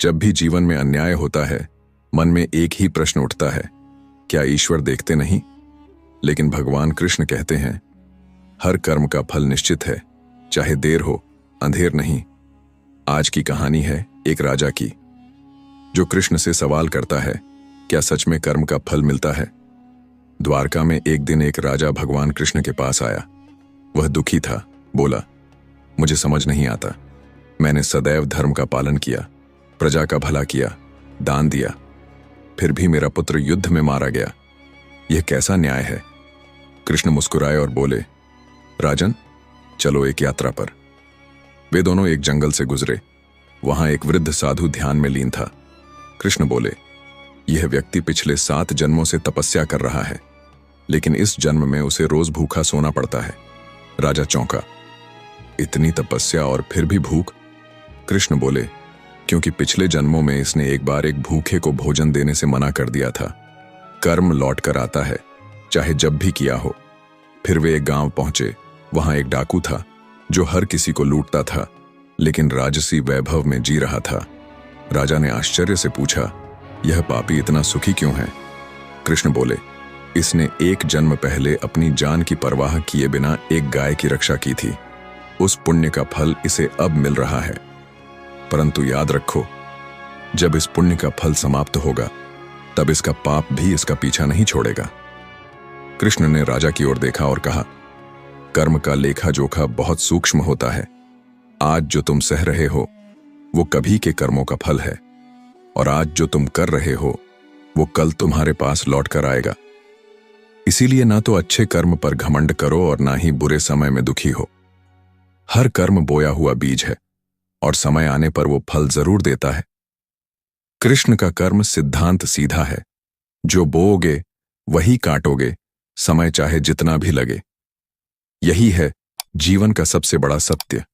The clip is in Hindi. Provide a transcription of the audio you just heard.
जब भी जीवन में अन्याय होता है, मन में एक ही प्रश्न उठता है, क्या ईश्वर देखते नहीं? लेकिन भगवान कृष्ण कहते हैं, हर कर्म का फल निश्चित है, चाहे देर हो, अंधेर नहीं। आज की कहानी है एक राजा की, जो कृष्ण से सवाल करता है, क्या सच में कर्म का फल मिलता है? द्वारका में एक दिन एक राजा भगवान कृष्ण के पास आया। वह दुखी था, बोला, मुझे समझ नहीं आता। मैंने सदैव धर्म का पालन किया, प्रजा का भला किया, दान दिया, फिर भी मेरा पुत्र युद्ध में मारा गया। यह कैसा न्याय है? कृष्ण मुस्कुराए और बोले, राजन, चलो एक यात्रा पर। वे दोनों एक जंगल से गुजरे। वहां एक वृद्ध साधु ध्यान में लीन था। कृष्ण बोले, यह व्यक्ति पिछले 7 जन्मों से तपस्या कर रहा है, लेकिन इस जन्म में उसे रोज भूखा सोना पड़ता है। राजा चौंका, इतनी तपस्या और फिर भी भूख? कृष्ण बोले, क्योंकि पिछले जन्मों में इसने एक बार एक भूखे को भोजन देने से मना कर दिया था। कर्म लौट कर आता है, चाहे जब भी किया हो। फिर वे एक गांव पहुंचे। वहां एक डाकू था जो हर किसी को लूटता था, लेकिन राजसी वैभव में जी रहा था। राजा ने आश्चर्य से पूछा, यह पापी इतना सुखी क्यों है? कृष्ण बोले, इसने एक जन्म पहले अपनी जान की परवाह किए बिना एक गाय की रक्षा की थी। उस पुण्य का फल इसे अब मिल रहा है। परंतु याद रखो, जब इस पुण्य का फल समाप्त होगा, तब इसका पाप भी इसका पीछा नहीं छोड़ेगा। कृष्ण ने राजा की ओर देखा और कहा, कर्म का लेखा जोखा बहुत सूक्ष्म होता है। आज जो तुम सह रहे हो, वो कभी के कर्मों का फल है, और आज जो तुम कर रहे हो, वो कल तुम्हारे पास लौट कर आएगा। इसीलिए ना तो अच्छे कर्म पर घमंड करो और ना ही बुरे समय में दुखी हो। हर कर्म बोया हुआ बीज है, और समय आने पर वो फल जरूर देता है। कृष्ण का कर्म सिद्धांत सीधा है, जो बोओगे वही काटोगे, समय चाहे जितना भी लगे। यही है जीवन का सबसे बड़ा सत्य।